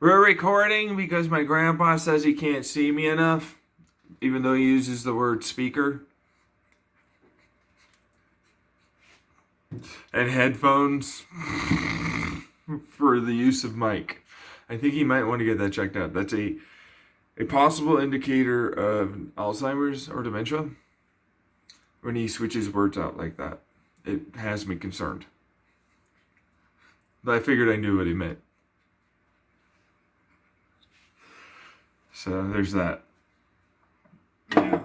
We're recording because my grandpa says he can't see me enough, even though he uses the word speaker. And headphones for the use of mic. I think he might want to get that checked out. That's a possible indicator of Alzheimer's or dementia when he switches words out like that. It has me concerned. But I figured I knew what he meant. So there's that. Yeah.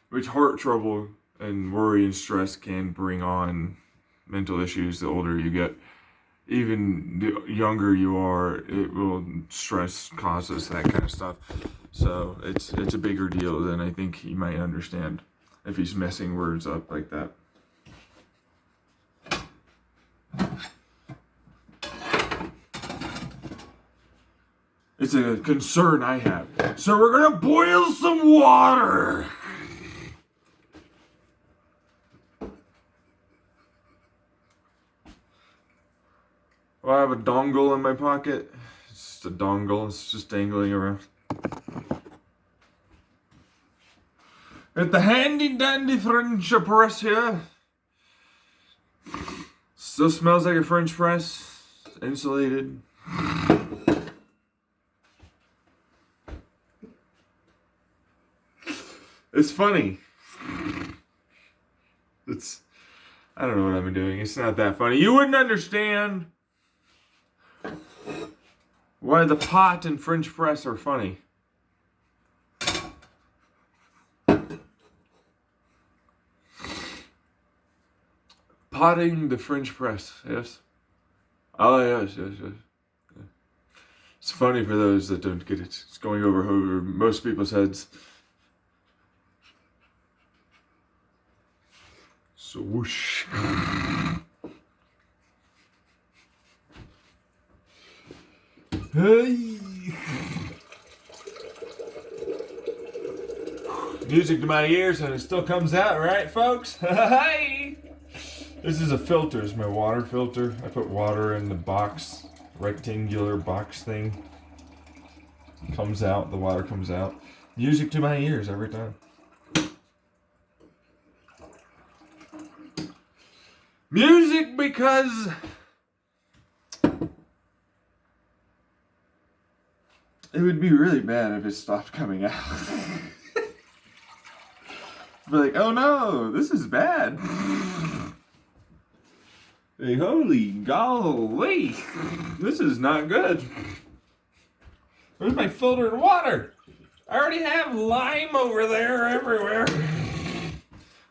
Which heart trouble and worry and stress can bring on mental issues the older you get. Even the younger you are, it will stress causes that kind of stuff. So it's a bigger deal than I think he might understand if he's messing words up like that. It's a concern I have. So we're gonna boil some water. Well, I have a dongle in my pocket. It's just a dongle. It's just dangling around. At the handy dandy French press here. Still smells like a French press. Insulated. It's funny. I don't know what I'm doing. It's not that funny. You wouldn't understand why the pot and French press are funny. Potting the French press, yes? Oh, yes. It's funny for those that don't get it. It's going over most people's heads. So whoosh. Hey. Music to my ears and it still comes out, right, folks? Hey. This is a filter. It's my water filter. I put water in the box, rectangular box thing. It comes out. The water comes out. Music to my ears every time. Music because it would be really bad if it stopped coming out. Be like, oh no, this is bad. Like, holy golly, this is not good. Where's my filtered water? I already have lime over there everywhere.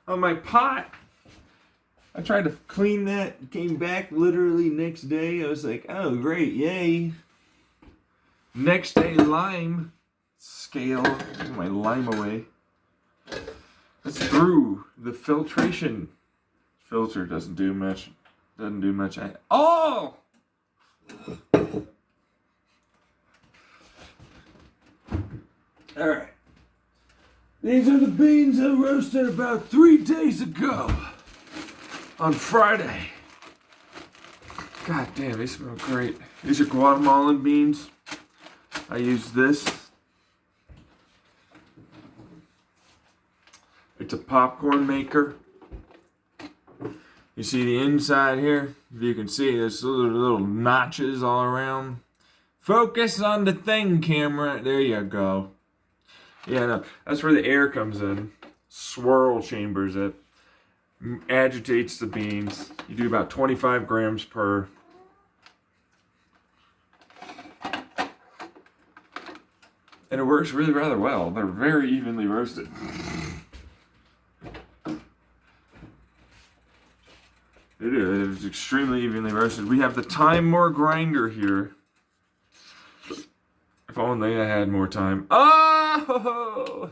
On my pot. I tried to clean that, came back literally next day. I was like, oh great, yay. Next day, lime scale, put my lime away. That's through the filtration. Filter doesn't do much. Oh! Alright. These are the beans I roasted about 3 days ago. On Friday. God damn, they smell great. These are Guatemalan beans. I use this. It's a popcorn maker. You see the inside here? If you can see, there's little notches all around. Focus on the thing, camera. There you go. Yeah, no, that's where the air comes in. Swirl chambers it. Agitates the beans. You do about 25 grams per. And it works really rather well. They're very evenly roasted. It is extremely evenly roasted. We have the Timemore grinder here. If only I had more time. Oh!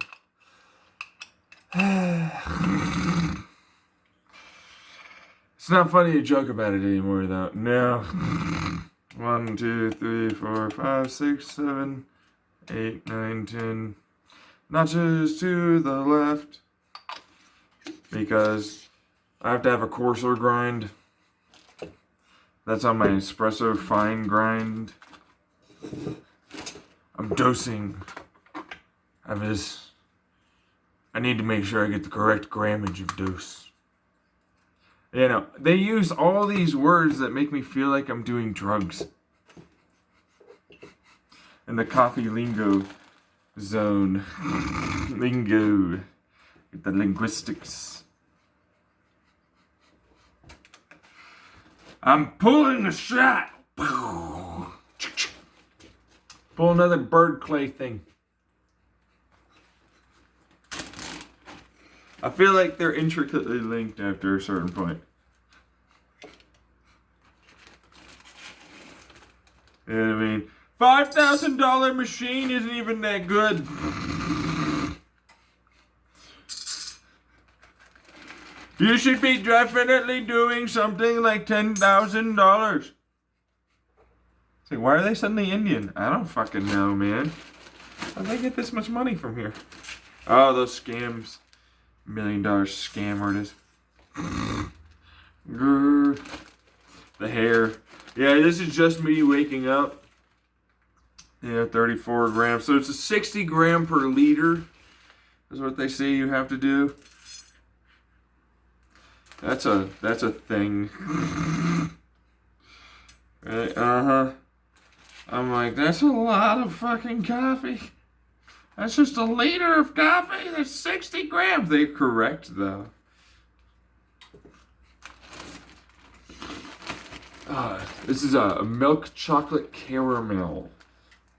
It's not funny to joke about it anymore, though. No. 1, 2, 3, 4, 5, 6, 7, 8, 9, 10. Notches to the left. Because I have to have a coarser grind. That's on my espresso fine grind. I'm dosing of his. I need to make sure I get the correct grammage of dose. You know, they use all these words that make me feel like I'm doing drugs. In the coffee lingo zone. Lingo. The linguistics. I'm pulling the shot. Pull another bird clay thing. I feel like they're intricately linked after a certain point. You know what I mean? $5,000 machine isn't even that good. You should be definitely doing something like $10,000. It's like, why are they suddenly Indian? I don't fucking know, man. How'd they get this much money from here? Oh, those scams. $1 million scam artist. The hair. Yeah, this is just me waking up. Yeah, 34 grams. So it's a 60 gram per liter. Is what they say you have to do. That's a thing. Right, I'm like, that's a lot of fucking coffee. That's just a liter of coffee. That's 60 grams. They're correct, though. This is a milk chocolate caramel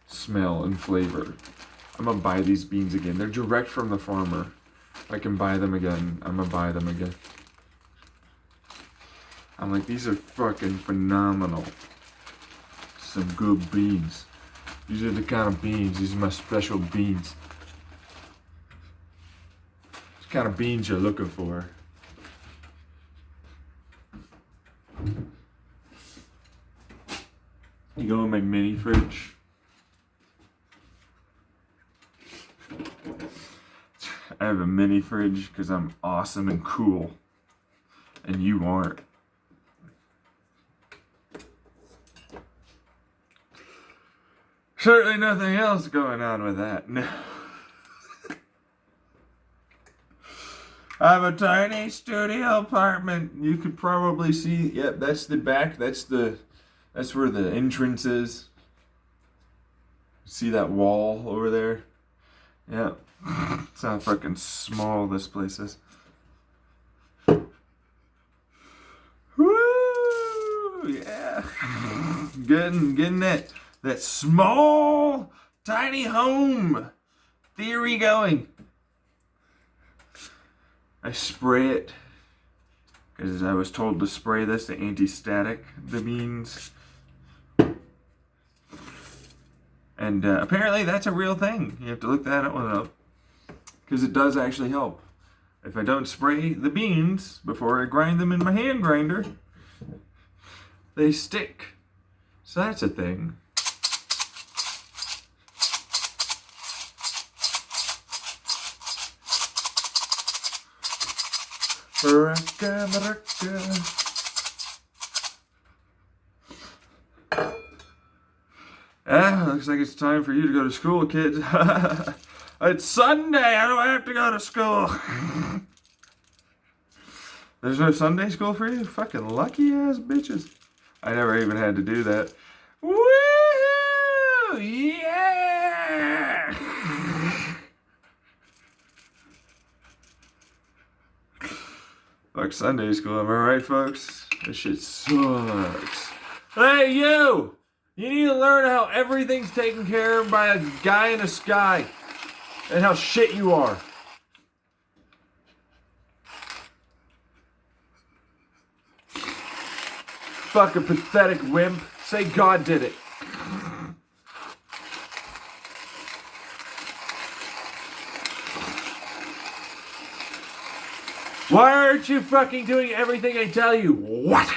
smell and flavor. I'm gonna buy these beans again. They're direct from the farmer. If I can buy them again, I'm gonna buy them again. I'm like, these are fucking phenomenal. Some good beans. These are the kind of beans. These are my special beans. The kind of beans you're looking for. You go in my mini fridge. I have a mini fridge because I'm awesome and cool. And you aren't. Certainly nothing else going on with that. No. I have a tiny studio apartment. You could probably see, yep, that's the back. That's where the entrance is. See that wall over there? Yeah. It's how fucking small this place is. Woo! Yeah. Getting that small, tiny home theory going. I spray it because I was told to spray this to anti-static the beans. And apparently that's a real thing. You have to look that one up because it does actually help. If I don't spray the beans before I grind them in my hand grinder, they stick. So that's a thing. Looks like it's time for you to go to school, kids. It's Sunday. I don't have to go to school. There's no Sunday school for you? Fucking lucky ass bitches. I never even had to do that. Woo! Yeah! Fuck Sunday school, am I right, folks? This shit sucks. Hey, you! You need to learn how everything's taken care of by a guy in the sky. And how shit you are. Fucking pathetic wimp. Say God did it. Why aren't you fucking doing everything I tell you? What?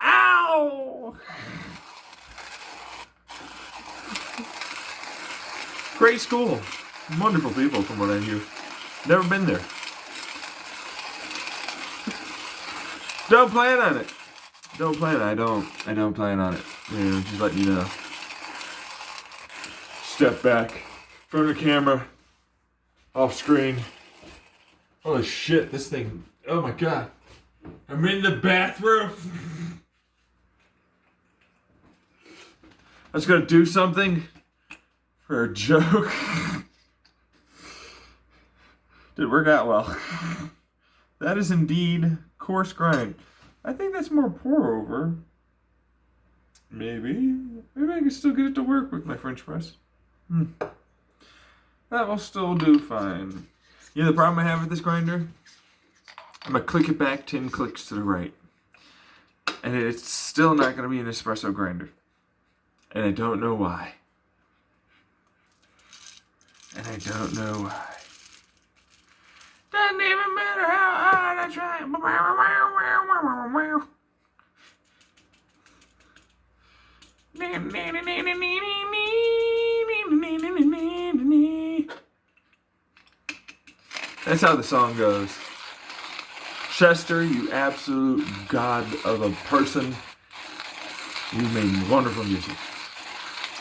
Ow! Great school. Wonderful people from what I hear. Never been there. Don't plan on it. I don't plan on it. You know, just letting you know. Step back from the camera, off screen. Holy shit, this thing, oh my god. I'm in the bathroom. I was gonna do something for a joke. Didn't work out well. That is indeed coarse grind. I think that's more pour over. Maybe I can still get it to work with my French press. That will still do fine. You know the problem I have with this grinder? I'm gonna click it back 10 clicks to the right. And it's still not gonna be an espresso grinder. And I don't know why. And I don't know why. Doesn't even matter how hard I try. That's how the song goes. Chester, you absolute god of a person. You made wonderful music.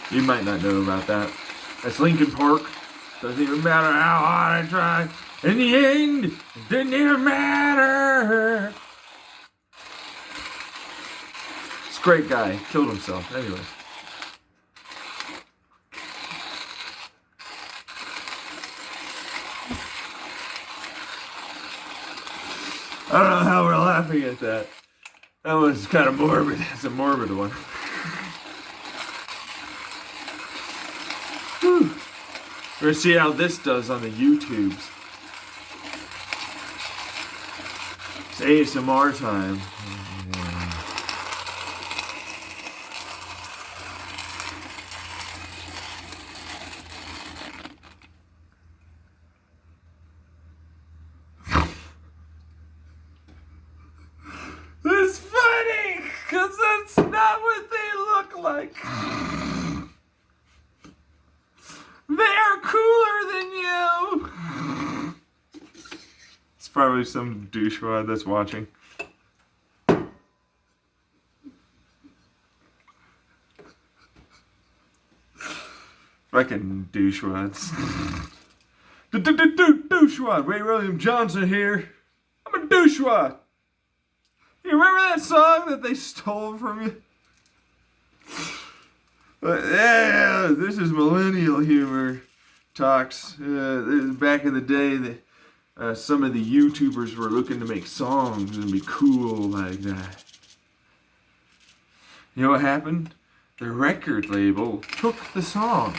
You might not know about that. That's Linkin Park. Doesn't even matter how hard I try. In the end, it didn't even matter. This great guy killed himself. Anyway. I don't know how we're laughing at that. That was kind of morbid. It's a morbid one. Whew. We're gonna see how this does on the YouTubes. It's ASMR time. That's funny, because that's not what they look like. They are cooler than you. It's probably some douchebag that's watching. Fucking douchewads. Douchewad. Ray William Johnson here. I'm a douchewad. You remember that song that they stole from you? Yeah, this is millennial humor talks. Back in the day, some of the YouTubers were looking to make songs and be cool like that. You know what happened? The record label took the song.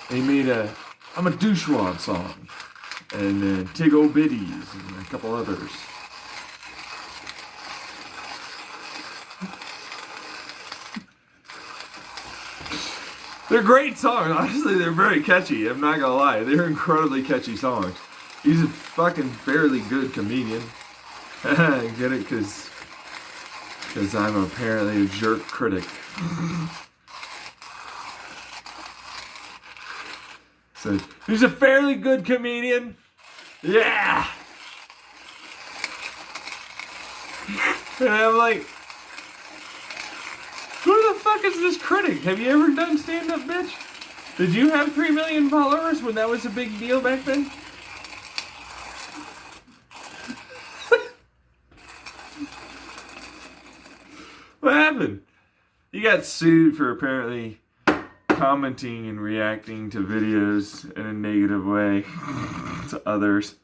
They made a I'm a Douchewad song. And Tig O'Biddies and a couple others. They're great songs. Honestly, they're very catchy. I'm not gonna lie. They're incredibly catchy songs. He's a fucking fairly good comedian. Get it? Because I'm apparently a jerk critic. So, he's a fairly good comedian. Yeah! And I'm like, who the fuck is this critic? Have you ever done stand-up, bitch? Did you have 3 million followers when that was a big deal back then? What happened? You got sued for apparently commenting and reacting to videos in a negative way to others,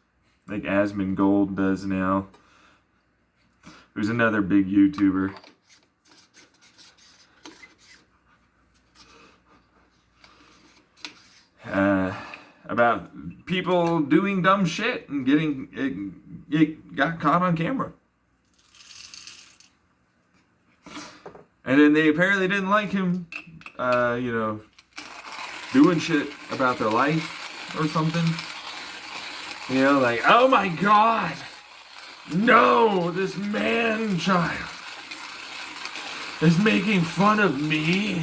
like Asmongold does now. Who's another big YouTuber. About people doing dumb shit and it got caught on camera. And then they apparently didn't like him, doing shit about their life or something. You know, like, oh my God, no, this man child is making fun of me,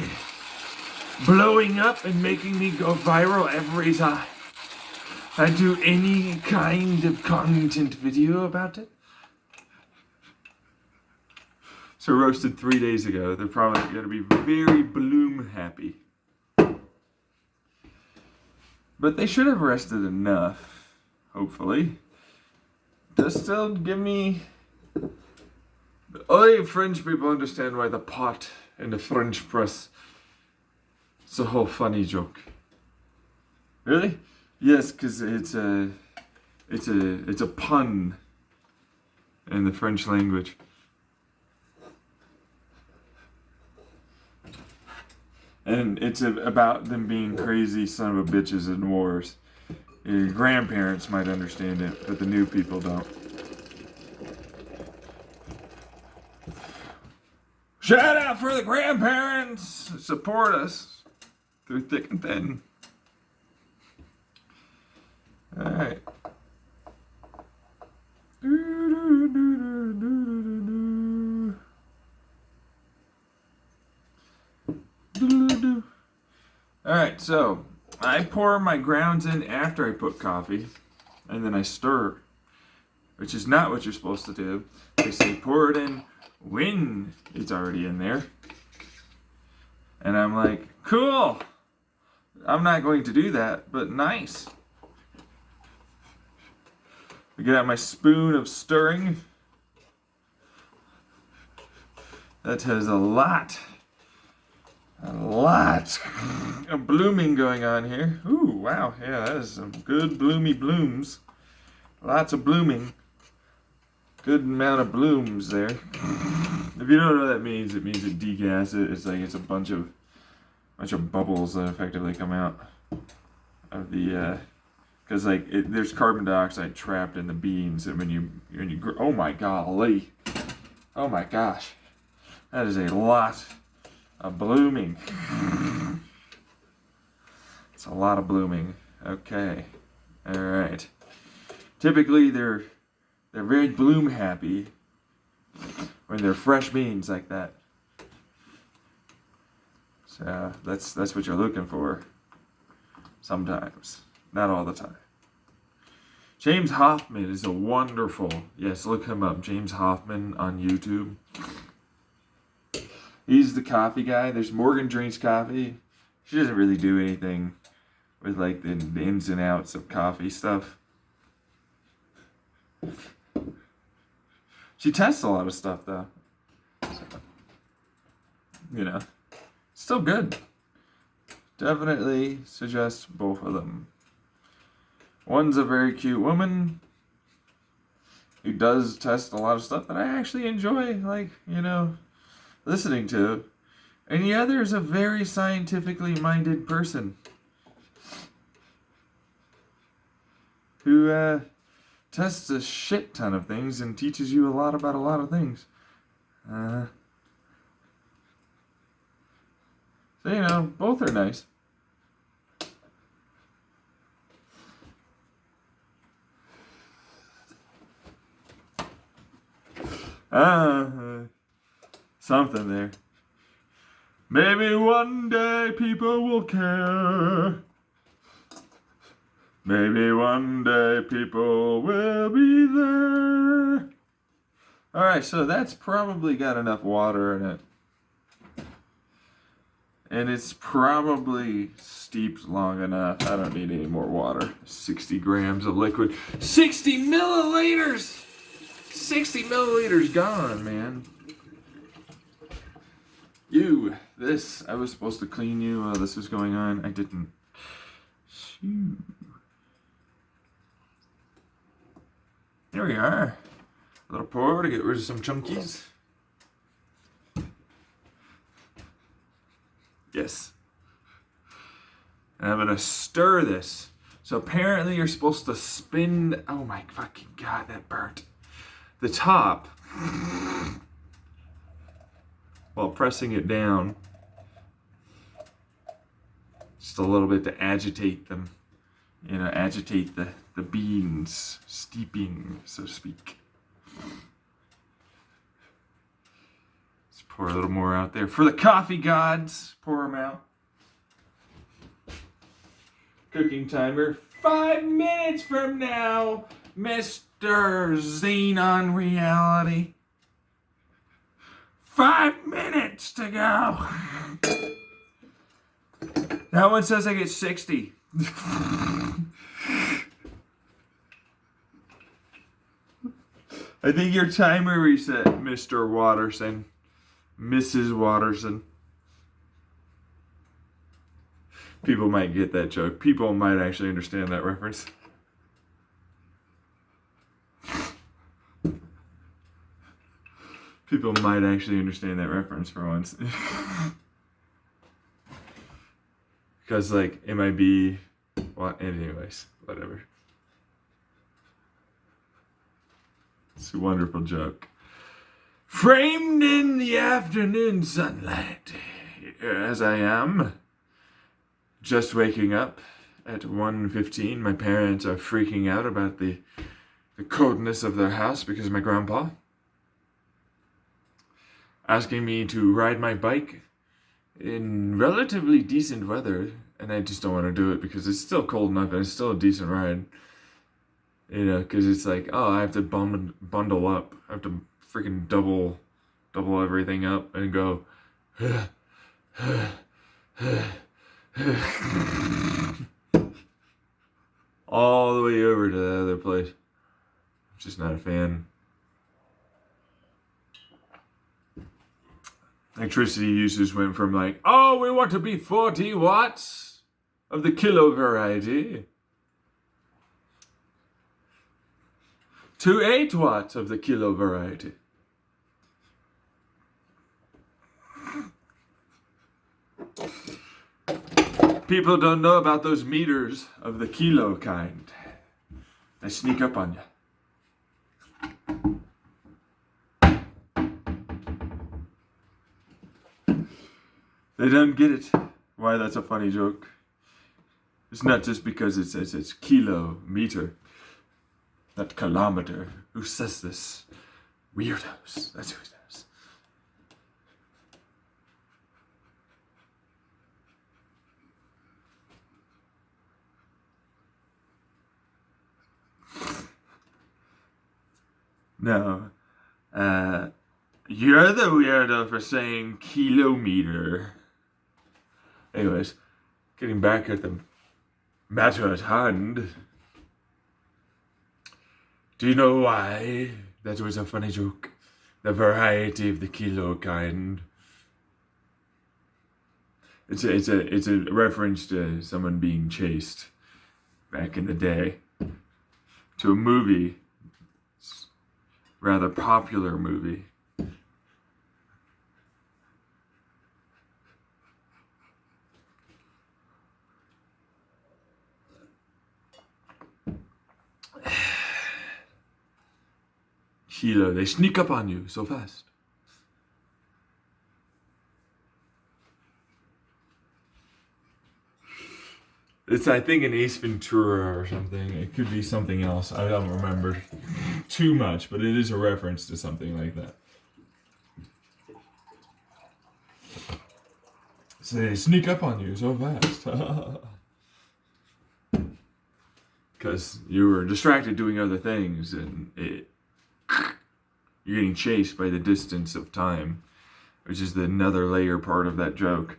blowing up and making me go viral every time I do any kind of content video about it. So roasted 3 days ago. They're probably going to be very bloom happy. But they should have rested enough, hopefully. Does still give me... Only French people understand why the pot in the French press. It's a whole funny joke. Really? Yes, because it's a pun in the French language. And it's about them being crazy son of a bitches in wars. Your grandparents might understand it, but the new people don't. Shout out for the grandparents! Support us through thick and thin. Alright. Alright, so I pour my grounds in after I put coffee, and then I stir, which is not what you're supposed to do. They say pour it in when it's already in there. And I'm like, cool. I'm not going to do that, but nice. I get out my spoon of stirring. That has a lot of blooming going on here. Ooh, wow, yeah, that is some good bloomy blooms. Lots of blooming. Good amount of blooms there. If you don't know what that means, it means it degas it. It's like it's a bunch of bubbles that effectively come out of the because like there's carbon dioxide trapped in the beans, and when you oh my golly, oh my gosh, that is a lot of blooming. It's a lot of blooming. Okay, all right. Typically they're very bloom happy when they're fresh beans like that. So that's what you're looking for. Sometimes, not all the time. James Hoffman is a wonderful, yes, look him up, James Hoffman on YouTube. He's the coffee guy. There's Morgan Drinks Coffee. She doesn't really do anything with like the ins and outs of coffee stuff. She tests a lot of stuff though. So, you know, still good. Definitely suggest both of them. One's a very cute woman who does test a lot of stuff that I actually enjoy, like, you know, listening to. And the other is a very scientifically minded person who tests a shit ton of things and teaches you a lot about a lot of things. So, you know, both are nice. Something there. Maybe one day people will care. Maybe one day people will be there. Alright, so that's probably got enough water in it. And it's probably steeped long enough. I don't need any more water. 60 grams of liquid. 60 milliliters! 60 milliliters gone, man. I was supposed to clean you while this was going on. I didn't. Shoo. There we are. A little pour to get rid of some chunkies. Yes. And I'm gonna stir this. So apparently you're supposed to spin. Oh my fucking god, that burnt. The top while pressing it down. Just a little bit to agitate them. You know, agitate the beans, steeping, so to speak. Let's pour a little more out there. For the coffee gods, pour them out. Cooking timer, 5 minutes from now, Mr. Xenon Reality. 5 minutes to go. That one says I get 60. I think your timer reset, Mr. Watterson. Mrs. Watterson. People might get that joke. People might actually understand that reference. People might actually understand that reference for once. Because, like, it might be... Well, anyways, whatever. It's a wonderful joke. Framed in the afternoon sunlight, as I am, just waking up at 1:15. My parents are freaking out about the coldness of their house because of my grandpa. Asking me to ride my bike in relatively decent weather, and I just don't want to do it because it's still cold enough and it's still a decent ride. You know, because it's like, oh, I have to bundle up. I have to freaking double everything up and go all the way over to the other place. I'm just not a fan. Electricity uses went from like, oh, we want to be 40 watts of the kilo variety to 8 watts of the kilo variety. People don't know about those meters of the kilo kind. They sneak up on you. They don't get it. Why that's a funny joke. It's not just because it's kilo meter, not kilometer. Who says this? Weirdos. That's who does. No. You're the weirdo for saying kilometer. Anyways, getting back at the matter at hand. Do you know why that was a funny joke? The variety of the kilo kind. It's a reference to someone being chased back in the day. To a movie. Rather popular movie. Kilo, they sneak up on you so fast. It's, I think, an Ace Ventura or something. It could be something else. I don't remember too much, but it is a reference to something like that. So they sneak up on you so fast. Because you were distracted doing other things, and you're getting chased by the distance of time, which is another layer part of that joke.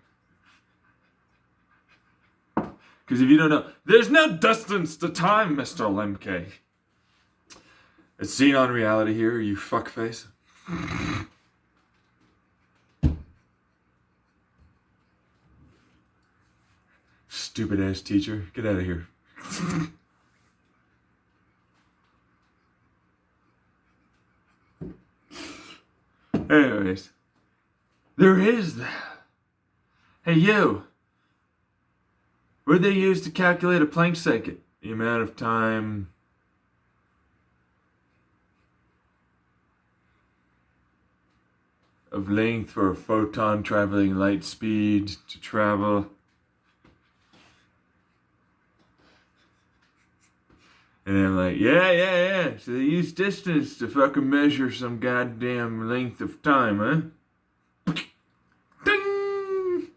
Because if you don't know, there's no distance to time, Mr. Lemke. It's seen on reality here, you fuckface. Stupid ass teacher, get out of here. Anyways, there is that. Hey, you. What do they use to calculate a Planck second? The amount of time of length for a photon traveling light speed to travel. And I'm like, yeah. So they use distance to fucking measure some goddamn length of time, huh? Ding!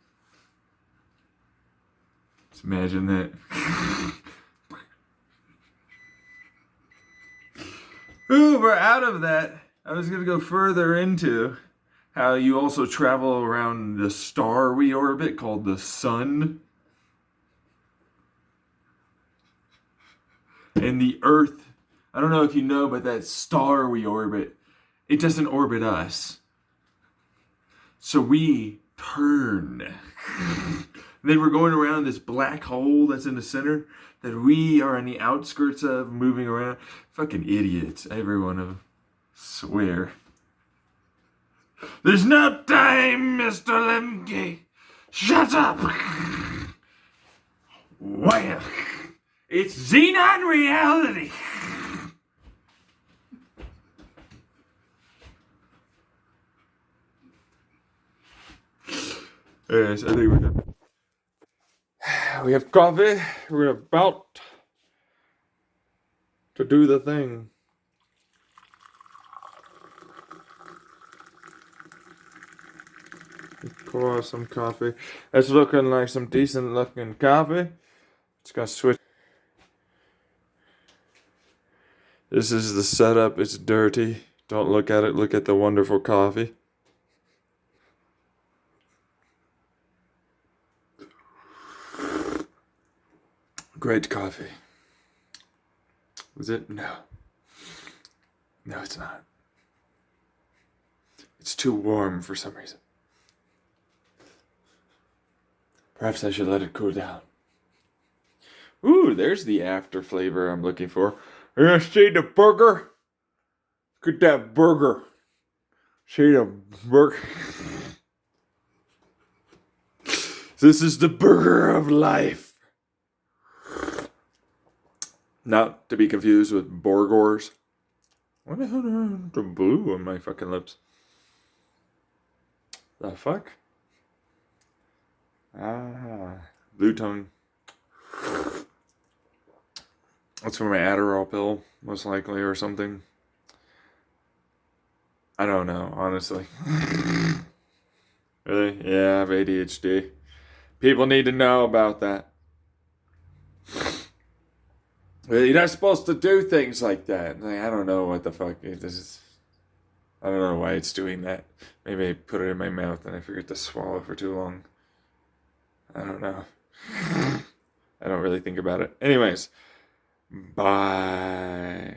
Just imagine that. Ooh, we're out of that. I was going to go further into how you also travel around the star we orbit called the sun. And the Earth, I don't know if you know, but that star we orbit, it doesn't orbit us. So we turn. Then we're going around this black hole that's in the center that we are on the outskirts of, moving around. Fucking idiots, every one of them. Swear. There's no time, Mr. Lemke. Shut up. Wham. It's Xenon reality. Yes, I think we're done. We have coffee. We're about to do the thing. Pour some coffee. It's looking like some decent looking coffee. It's got switch. This is the setup. It's dirty. Don't look at it. Look at the wonderful coffee. Great coffee. Was it? No. No, it's not. It's too warm for some reason. Perhaps I should let it cool down. Ooh, there's the after flavor I'm looking for. You gonna see the burger? Look at that burger. See the burger? This is the burger of life. Not to be confused with Borgors. What the hell is the blue on my fucking lips? The fuck? Blue tongue. That's for my Adderall pill, most likely, or something. I don't know, honestly. Really? Yeah, I have ADHD. People need to know about that. You're not supposed to do things like that. Like, I don't know what the fuck. This is. I don't know why it's doing that. Maybe I put it in my mouth and I forget to swallow for too long. I don't know. I don't really think about it. Anyways, bye.